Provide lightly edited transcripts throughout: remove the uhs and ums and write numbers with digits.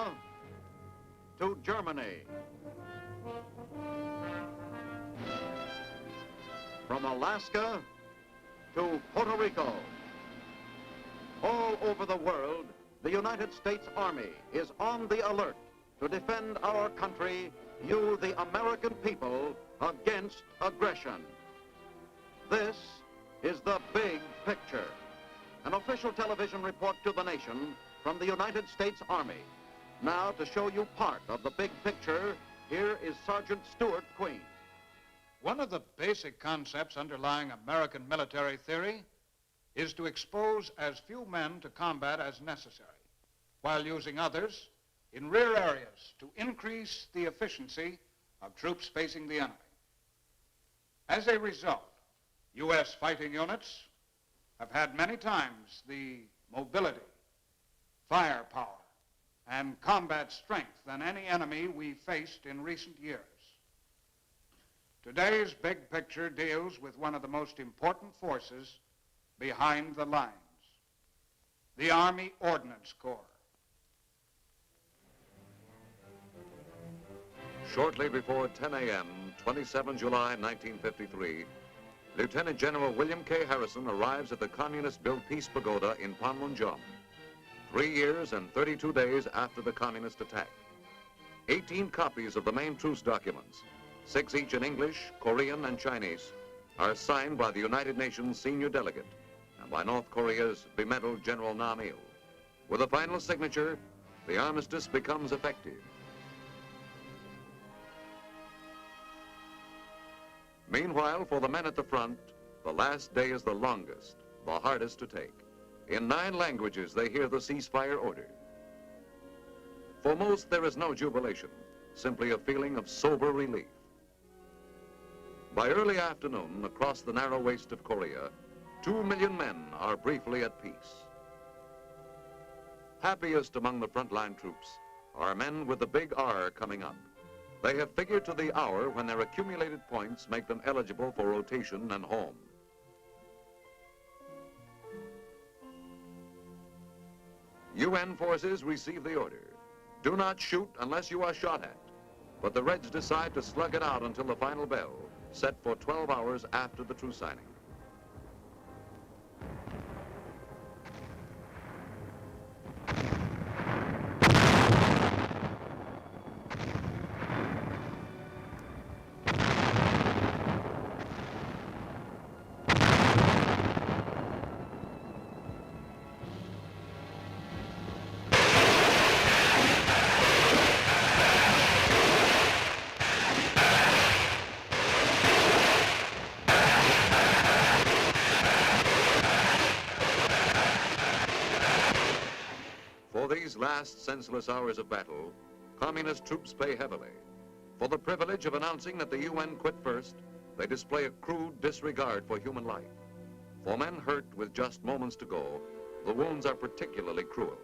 America to Germany. From Alaska to Puerto Rico. All over the world, the United States Army is on the alert to defend our country, you, the American people, against aggression. This is the big picture. An official television report to the nation from the United States Army. Now, to show you part of the big picture, here is Sergeant Stuart Queen. One of the basic concepts underlying American military theory is to expose as few men to combat as necessary, while using others in rear areas to increase the efficiency of troops facing the enemy. As a result, U.S. fighting units have had many times the mobility, firepower, and combat strength than any enemy we faced in recent years. Today's big picture deals with one of the most important forces behind the lines, the Army Ordnance Corps. Shortly before 10 a.m., 27 July 1953, Lieutenant General William K. Harrison arrives at the communist-built Peace Pagoda in Panmunjom, 3 years and 32 days after the communist attack. 18 copies of the main truce documents, 6 each in English, Korean, and Chinese, are signed by the United Nations senior delegate and by North Korea's bemedaled General Nam Il. With a final signature, the armistice becomes effective. Meanwhile, for the men at the front, the last day is the longest, the hardest to take. In 9 languages, they hear the ceasefire order. For most, there is no jubilation, simply a feeling of sober relief. By early afternoon, across the narrow waste of Korea, 2 million men are briefly at peace. Happiest among the frontline troops are men with the big R coming up. They have figured to the hour when their accumulated points make them eligible for rotation and home. UN forces receive the order. Do not shoot unless you are shot at. But the Reds decide to slug it out until the final bell, set for 12 hours after the truce signing. For these last senseless hours of battle, communist troops pay heavily. For the privilege of announcing that the UN quit first, they display a crude disregard for human life. For men hurt with just moments to go, the wounds are particularly cruel.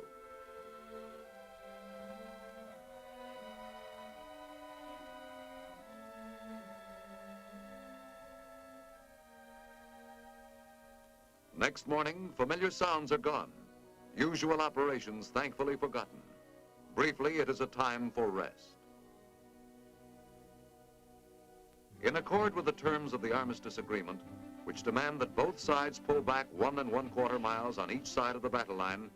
Next morning, familiar sounds are gone. Usual operations thankfully forgotten. Briefly, it is a time for rest. In accord with the terms of the armistice agreement, which demand that both sides pull back 1 1/4 miles on each side of the battle line,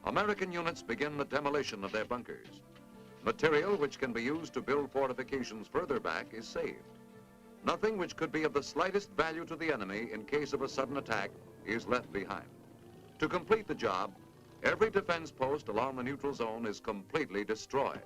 American units begin the demolition of their bunkers. Material which can be used to build fortifications further back is saved. Nothing which could be of the slightest value to the enemy in case of a sudden attack is left behind. To complete the job, every defense post along the neutral zone is completely destroyed.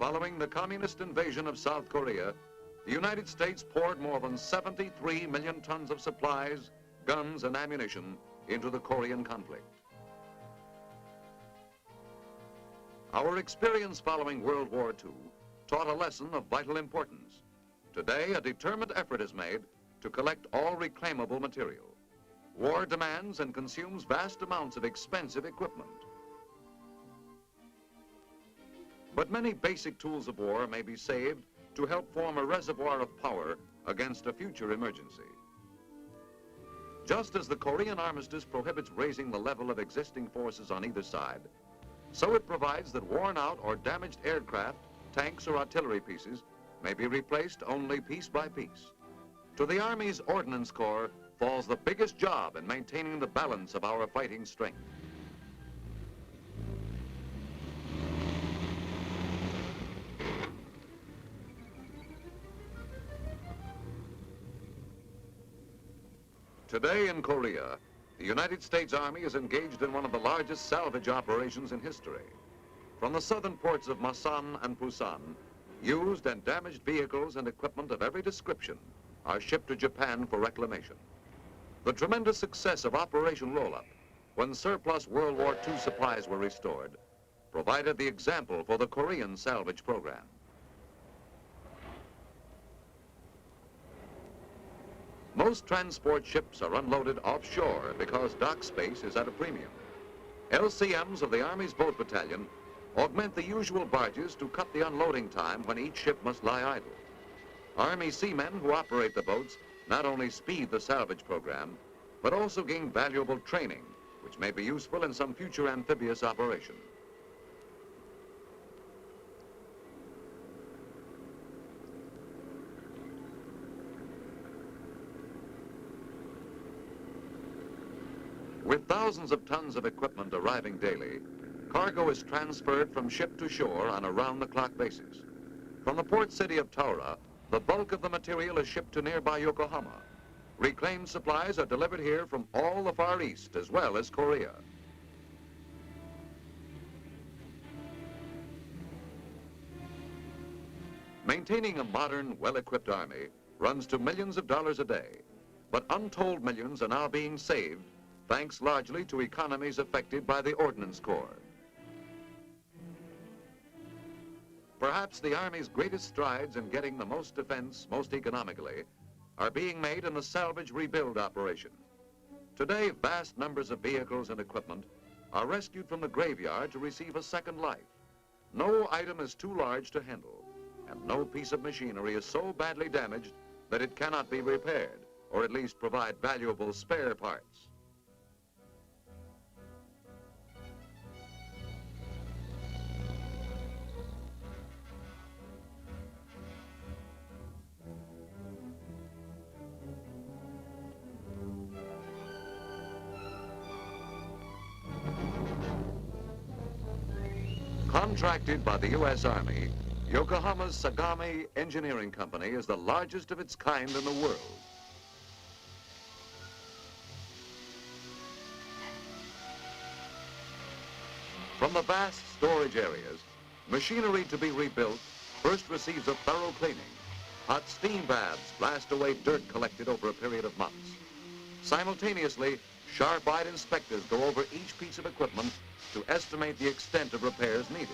Following the communist invasion of South Korea, the United States poured more than 73 million tons of supplies, guns, and ammunition into the Korean conflict. Our experience following World War II taught a lesson of vital importance. Today, a determined effort is made to collect all reclaimable material. War demands and consumes vast amounts of expensive equipment. But many basic tools of war may be saved to help form a reservoir of power against a future emergency. Just as the Korean armistice prohibits raising the level of existing forces on either side, so it provides that worn out or damaged aircraft, tanks, or artillery pieces may be replaced only piece by piece. To the Army's Ordnance Corps falls the biggest job in maintaining the balance of our fighting strength. Today in Korea, the United States Army is engaged in one of the largest salvage operations in history. From the southern ports of Masan and Busan, used and damaged vehicles and equipment of every description are shipped to Japan for reclamation. The tremendous success of Operation Roll-Up, when surplus World War II supplies were restored, provided the example for the Korean salvage program. Most transport ships are unloaded offshore because dock space is at a premium. LCMs of the Army's boat battalion augment the usual barges to cut the unloading time when each ship must lie idle. Army seamen who operate the boats not only speed the salvage program, but also gain valuable training, which may be useful in some future amphibious operation. With thousands of tons of equipment arriving daily, cargo is transferred from ship to shore on a round-the-clock basis. From the port city of Taura, the bulk of the material is shipped to nearby Yokohama. Reclaimed supplies are delivered here from all the Far East as well as Korea. Maintaining a modern, well-equipped army runs to millions of dollars a day, but untold millions are now being saved thanks largely to economies effected by the Ordnance Corps. Perhaps the Army's greatest strides in getting the most defense most economically are being made in the salvage rebuild operation. Today, vast numbers of vehicles and equipment are rescued from the graveyard to receive a second life. No item is too large to handle, and no piece of machinery is so badly damaged that it cannot be repaired, or at least provide valuable spare parts. Contracted by the U.S. Army, Yokohama's Sagami Engineering Company is the largest of its kind in the world. From the vast storage areas, machinery to be rebuilt first receives a thorough cleaning. Hot steam baths blast away dirt collected over a period of months. Simultaneously, sharp-eyed inspectors go over each piece of equipment to estimate the extent of repairs needed.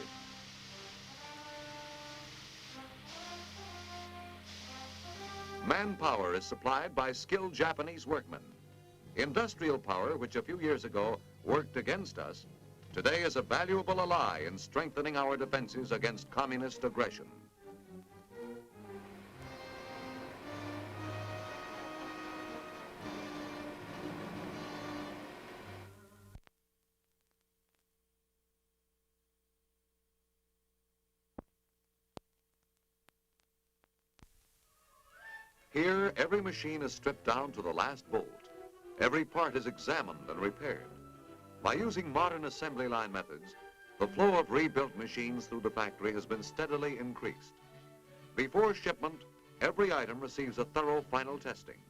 Manpower is supplied by skilled Japanese workmen. Industrial power, which a few years ago worked against us, today is a valuable ally in strengthening our defenses against communist aggression. Here, every machine is stripped down to the last bolt. Every part is examined and repaired. By using modern assembly line methods, the flow of rebuilt machines through the factory has been steadily increased. Before shipment, every item receives a thorough final testing.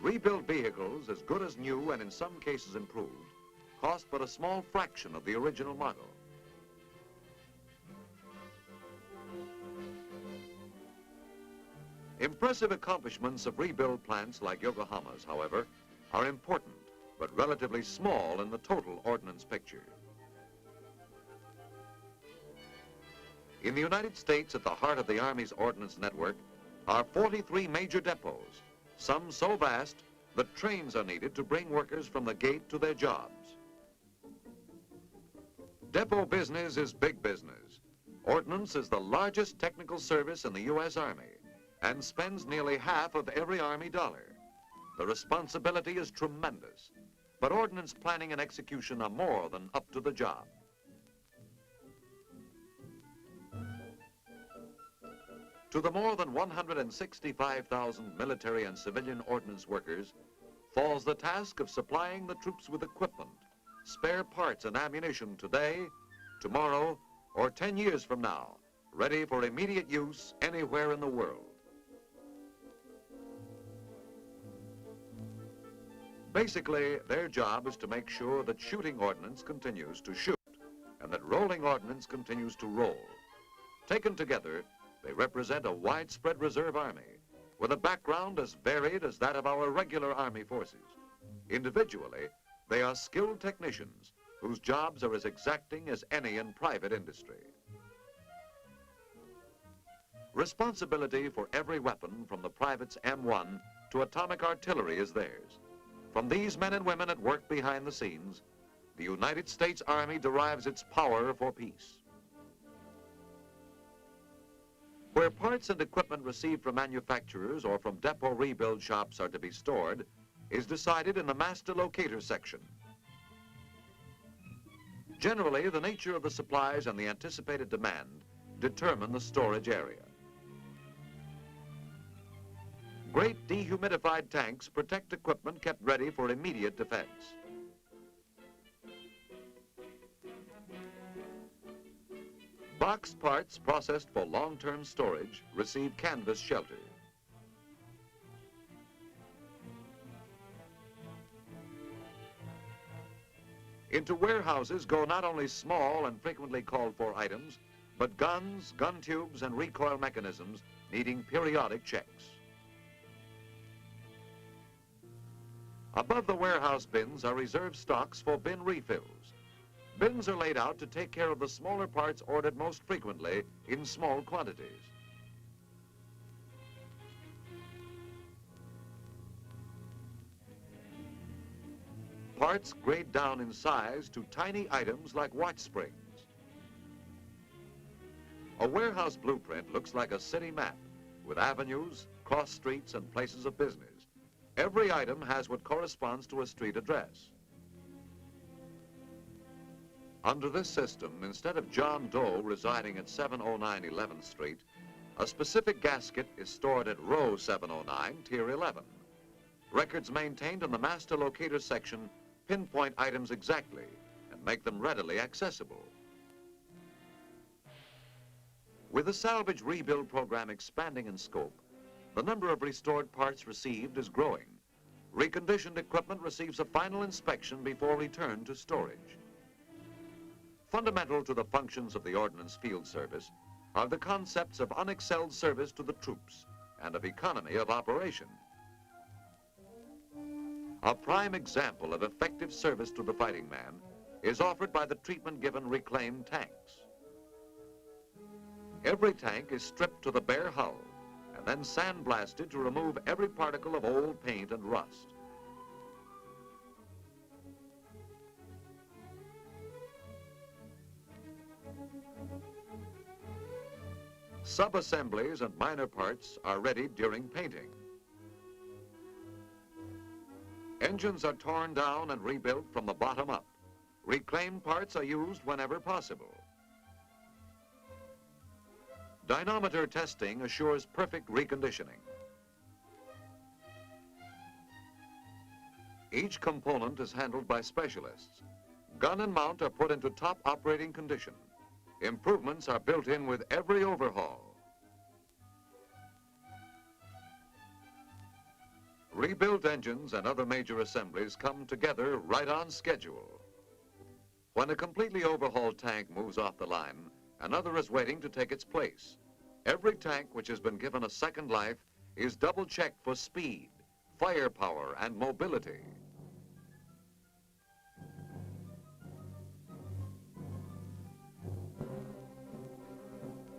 Rebuilt vehicles, as good as new and in some cases improved, cost but a small fraction of the original model. Impressive accomplishments of rebuild plants like Yokohama's, however, are important, but relatively small in the total ordnance picture. In the United States, at the heart of the Army's ordnance network, are 43 major depots, some so vast that trains are needed to bring workers from the gate to their jobs. Depot business is big business. Ordnance is the largest technical service in the U.S. Army and spends nearly half of every Army dollar. The responsibility is tremendous, but ordnance planning and execution are more than up to the job. To the more than 165,000 military and civilian ordnance workers falls the task of supplying the troops with equipment, spare parts and ammunition today, tomorrow, or 10 years from now, ready for immediate use anywhere in the world. Basically, their job is to make sure that shooting ordnance continues to shoot and that rolling ordnance continues to roll. Taken together, they represent a widespread reserve army with a background as varied as that of our regular Army forces. Individually, they are skilled technicians whose jobs are as exacting as any in private industry. Responsibility for every weapon from the private's M1 to atomic artillery is theirs. From these men and women at work behind the scenes, the United States Army derives its power for peace. Where parts and equipment received from manufacturers or from depot rebuild shops are to be stored is decided in the master locator section. Generally, the nature of the supplies and the anticipated demand determine the storage area. Great dehumidified tanks protect equipment kept ready for immediate defense. Boxed parts processed for long-term storage receive canvas shelter. Into warehouses go not only small and frequently called for items, but guns, gun tubes, and recoil mechanisms needing periodic checks. Above the warehouse bins are reserved stocks for bin refills. Bins are laid out to take care of the smaller parts ordered most frequently in small quantities. Parts grade down in size to tiny items like watch springs. A warehouse blueprint looks like a city map with avenues, cross streets, and places of business. Every item has what corresponds to a street address. Under this system, instead of John Doe residing at 709 11th Street, a specific gasket is stored at row 709, tier 11. Records maintained in the master locator section pinpoint items exactly and make them readily accessible. With the salvage rebuild program expanding in scope, the number of restored parts received is growing. Reconditioned equipment receives a final inspection before return to storage. Fundamental to the functions of the Ordnance Field Service are the concepts of unexcelled service to the troops and of economy of operation. A prime example of effective service to the fighting man is offered by the treatment given reclaimed tanks. Every tank is stripped to the bare hull and then sandblasted to remove every particle of old paint and rust. Sub-assemblies and minor parts are ready during painting. Engines are torn down and rebuilt from the bottom up. Reclaimed parts are used whenever possible. Dynamometer testing assures perfect reconditioning. Each component is handled by specialists. Gun and mount are put into top operating condition. Improvements are built in with every overhaul. Rebuilt engines and other major assemblies come together right on schedule. When a completely overhauled tank moves off the line, another is waiting to take its place. Every tank which has been given a second life is double-checked for speed, firepower, and mobility.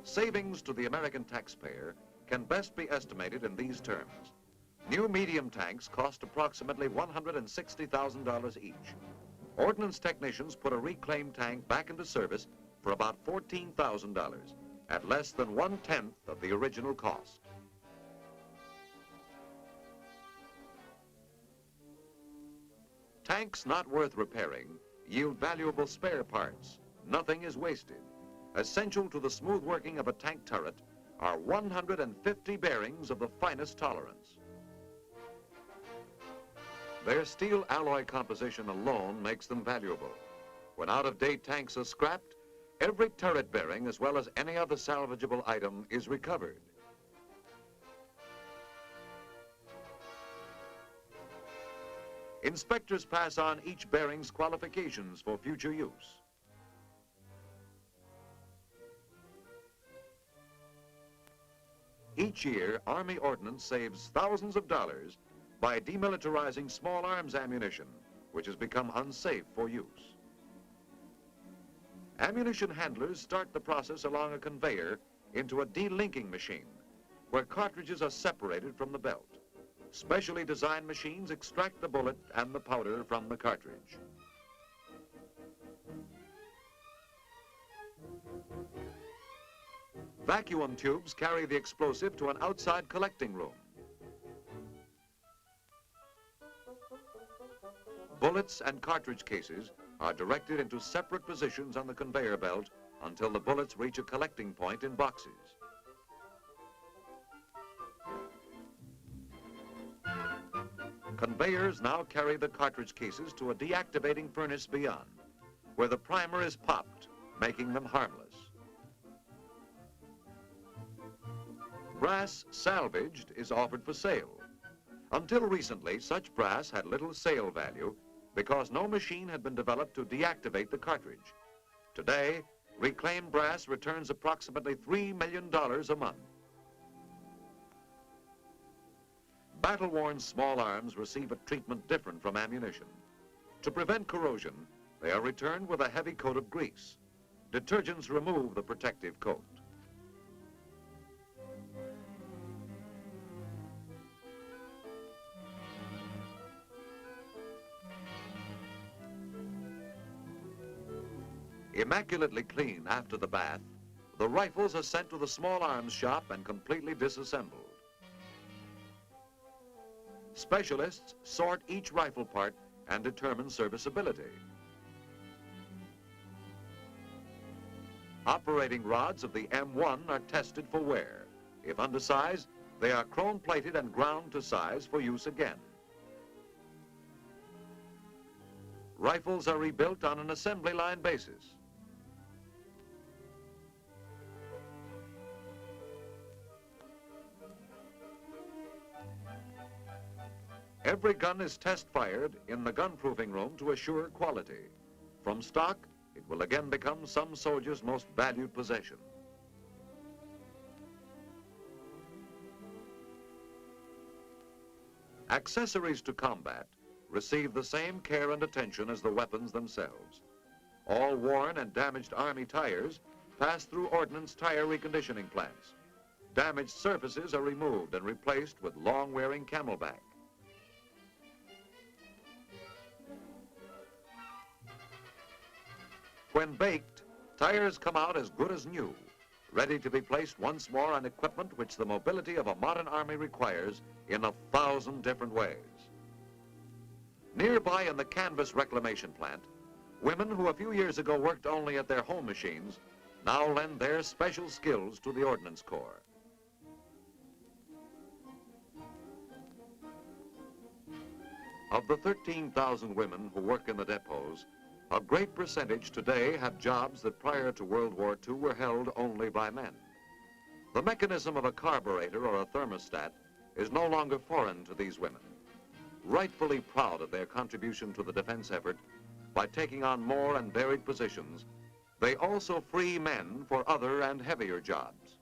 Savings to the American taxpayer can best be estimated in these terms. New medium tanks cost approximately $160,000 each. Ordnance technicians put a reclaimed tank back into service for about $14,000, at less than 1/10 of the original cost. Tanks not worth repairing yield valuable spare parts. Nothing is wasted. Essential to the smooth working of a tank turret are 150 bearings of the finest tolerance. Their steel alloy composition alone makes them valuable. When out-of-date tanks are scrapped, every turret bearing, as well as any other salvageable item, is recovered. Inspectors pass on each bearing's qualifications for future use. Each year, Army Ordnance saves thousands of dollars by demilitarizing small arms ammunition, which has become unsafe for use. Ammunition handlers start the process along a conveyor into a delinking machine, where cartridges are separated from the belt. Specially designed machines extract the bullet and the powder from the cartridge. Vacuum tubes carry the explosive to an outside collecting room. Bullets and cartridge cases are directed into separate positions on the conveyor belt until the bullets reach a collecting point in boxes. Conveyors now carry the cartridge cases to a deactivating furnace beyond, where the primer is popped, making them harmless. Brass salvaged is offered for sale. Until recently, such brass had little sale value because no machine had been developed to deactivate the cartridge. Today, reclaimed brass returns approximately $3 million a month. Battle-worn small arms receive a treatment different from ammunition. To prevent corrosion, they are returned with a heavy coat of grease. Detergents remove the protective coat. Immaculately clean after the bath, the rifles are sent to the small arms shop and completely disassembled. Specialists sort each rifle part and determine serviceability. Operating rods of the M1 are tested for wear. If undersized, they are chrome-plated and ground to size for use again. Rifles are rebuilt on an assembly line basis. Every gun is test-fired in the gun-proofing room to assure quality. From stock, it will again become some soldier's most valued possession. Accessories to combat receive the same care and attention as the weapons themselves. All worn and damaged Army tires pass through ordnance tire reconditioning plants. Damaged surfaces are removed and replaced with long-wearing camelback. When baked, tires come out as good as new, ready to be placed once more on equipment which the mobility of a modern army requires in 1,000 different ways. Nearby in the canvas reclamation plant, women who a few years ago worked only at their home machines now lend their special skills to the Ordnance Corps. Of the 13,000 women who work in the depots, a great percentage today have jobs that prior to World War II were held only by men. The mechanism of a carburetor or a thermostat is no longer foreign to these women. Rightfully proud of their contribution to the defense effort by taking on more and varied positions, they also free men for other and heavier jobs.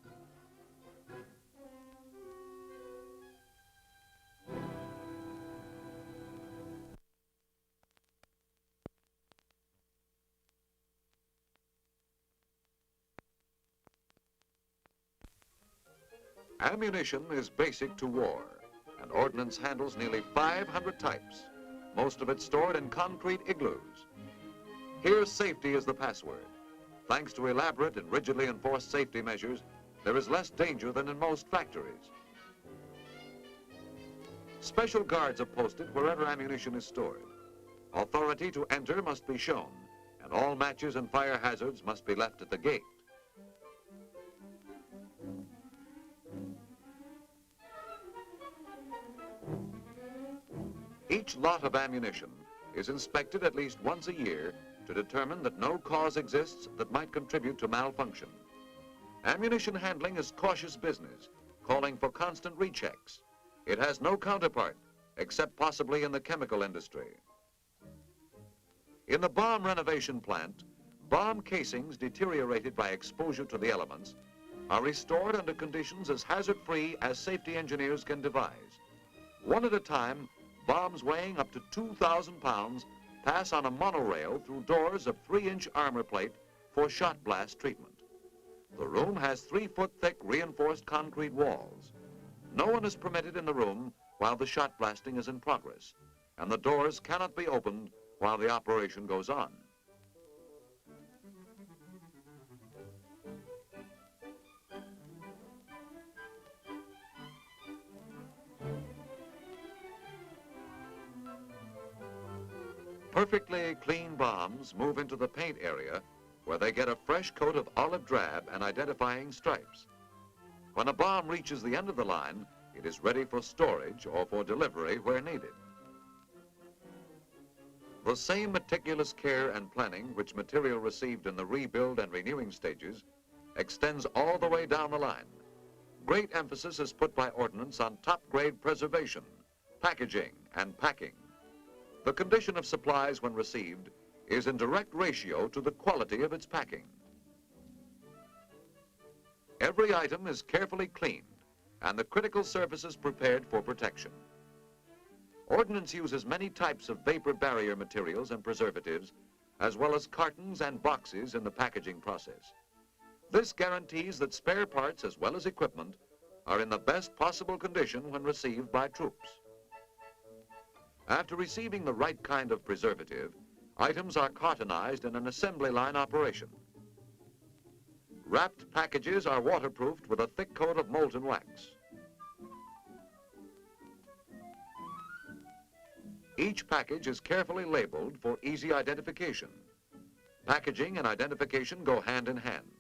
Ammunition is basic to war, and ordnance handles nearly 500 types, most of it stored in concrete igloos. Here, safety is the password. thanks to elaborate and rigidly enforced safety measures, there is less danger than in most factories. Special guards are posted wherever ammunition is stored. Authority to enter must be shown, and all matches and fire hazards must be left at the gate. Each lot of ammunition is inspected at least once a year to determine that no cause exists that might contribute to malfunction. Ammunition handling is cautious business, calling for constant rechecks. It has no counterpart, except possibly in the chemical industry. In the bomb renovation plant, bomb casings deteriorated by exposure to the elements are restored under conditions as hazard-free as safety engineers can devise. One at a time, bombs weighing up to 2,000 pounds pass on a monorail through doors of 3-inch armor plate for shot blast treatment. The room has 3-foot-thick reinforced concrete walls. No one is permitted in the room while the shot blasting is in progress, and the doors cannot be opened while the operation goes on. Perfectly clean bombs move into the paint area where they get a fresh coat of olive drab and identifying stripes. When a bomb reaches the end of the line, it is ready for storage or for delivery where needed. The same meticulous care and planning which material received in the rebuild and renewing stages extends all the way down the line. Great emphasis is put by ordnance on top-grade preservation, packaging, and packing. The condition of supplies when received is in direct ratio to the quality of its packing. Every item is carefully cleaned and the critical surfaces prepared for protection. Ordnance uses many types of vapor barrier materials and preservatives, as well as cartons and boxes in the packaging process. This guarantees that spare parts as well as equipment are in the best possible condition when received by troops. After receiving the right kind of preservative, items are cartonized in an assembly line operation. Wrapped packages are waterproofed with a thick coat of molten wax. Each package is carefully labeled for easy identification. Packaging and identification go hand in hand.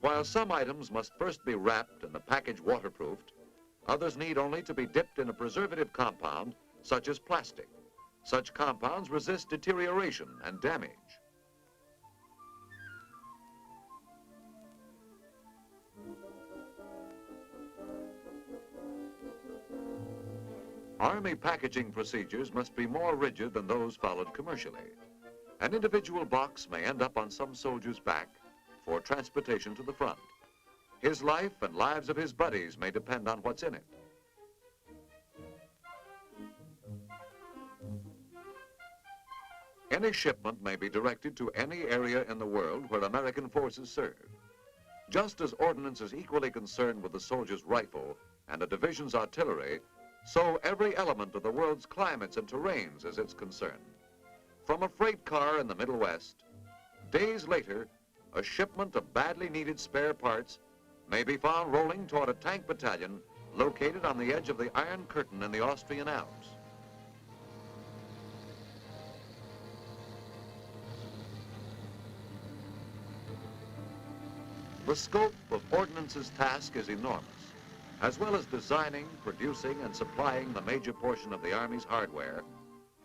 While some items must first be wrapped and the package waterproofed, others need only to be dipped in a preservative compound such as plastic. Such compounds resist deterioration and damage. Army packaging procedures must be more rigid than those followed commercially. An individual box may end up on some soldier's back for transportation to the front. His life and lives of his buddies may depend on what's in it. Any shipment may be directed to any area in the world where American forces serve. Just as ordnance is equally concerned with the soldier's rifle and a division's artillery, so every element of the world's climates and terrains is its concern. From a freight car in the Middle West, days later, a shipment of badly needed spare parts may be found rolling toward a tank battalion located on the edge of the Iron Curtain in the Austrian Alps. The scope of ordnance's task is enormous. As well as designing, producing, and supplying the major portion of the Army's hardware,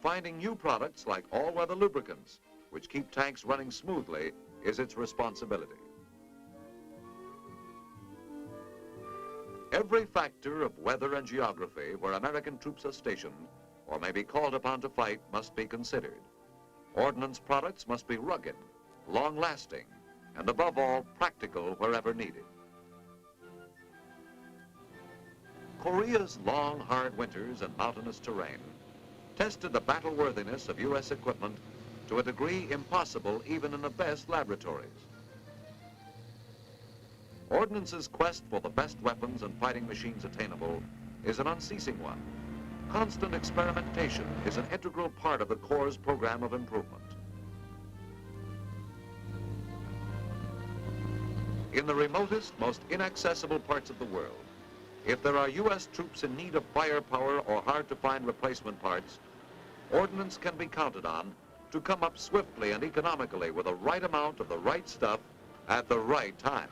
finding new products like all-weather lubricants, which keep tanks running smoothly, is its responsibility. Every factor of weather and geography where American troops are stationed or may be called upon to fight must be considered. Ordnance products must be rugged, long-lasting, and above all, practical wherever needed. Korea's long, hard winters and mountainous terrain tested the battle-worthiness of U.S. equipment to a degree impossible even in the best laboratories. Ordnance's quest for the best weapons and fighting machines attainable is an unceasing one. Constant experimentation is an integral part of the Corps' program of improvement. In the remotest, most inaccessible parts of the world, if there are U.S. troops in need of firepower or hard-to-find replacement parts, ordnance can be counted on to come up swiftly and economically with the right amount of the right stuff at the right time.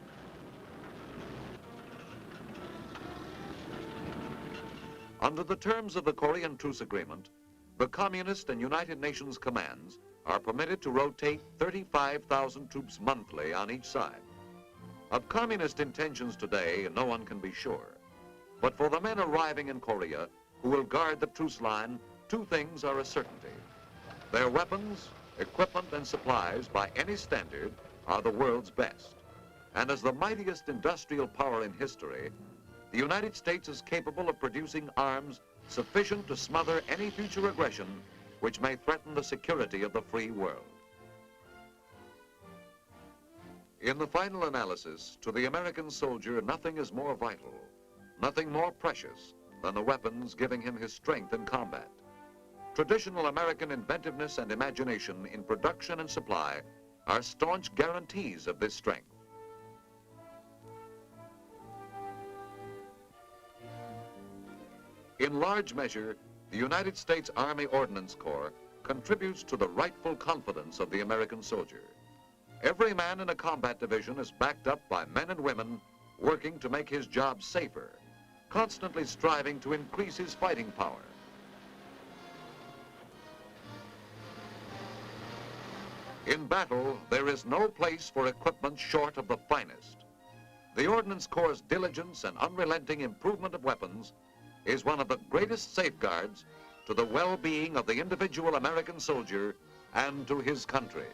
Under the terms of the Korean Truce Agreement, the Communist and United Nations commands are permitted to rotate 35,000 troops monthly on each side. Of communist intentions today, no one can be sure. But for the men arriving in Korea who will guard the truce line, two things are a certainty. Their weapons, equipment, and supplies, by any standard, are the world's best. And as the mightiest industrial power in history, the United States is capable of producing arms sufficient to smother any future aggression which may threaten the security of the free world. In the final analysis, to the American soldier, nothing is more vital, nothing more precious than the weapons giving him his strength in combat. Traditional American inventiveness and imagination in production and supply are staunch guarantees of this strength. In large measure, the United States Army Ordnance Corps contributes to the rightful confidence of the American soldier. Every man in a combat division is backed up by men and women working to make his job safer, constantly striving to increase his fighting power. In battle, there is no place for equipment short of the finest. The Ordnance Corps' diligence and unrelenting improvement of weapons is one of the greatest safeguards to the well-being of the individual American soldier and to his country.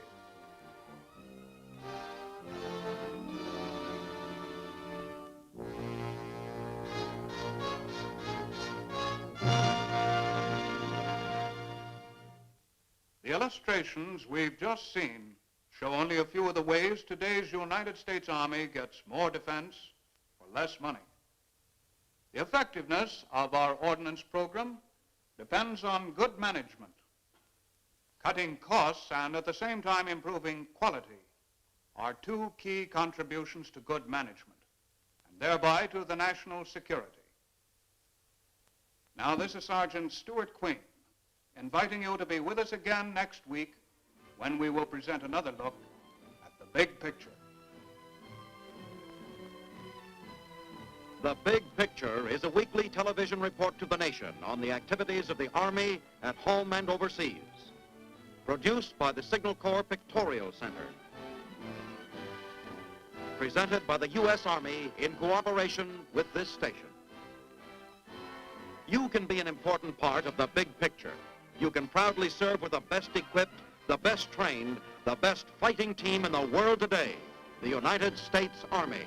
The illustrations we've just seen show only a few of the ways today's United States Army gets more defense for less money. The effectiveness of our ordnance program depends on good management. Cutting costs and at the same time improving quality are two key contributions to good management and thereby to the national security. Now, this is Sergeant Stuart Queen, inviting you to be with us again next week when we will present another look at the big picture. The Big Picture is a weekly television report to the nation on the activities of the Army at home and overseas. Produced by the Signal Corps Pictorial Center. Presented by the U.S. Army in cooperation with this station. You can be an important part of the big picture. You can proudly serve with the best equipped, the best trained, the best fighting team in the world today, the United States Army.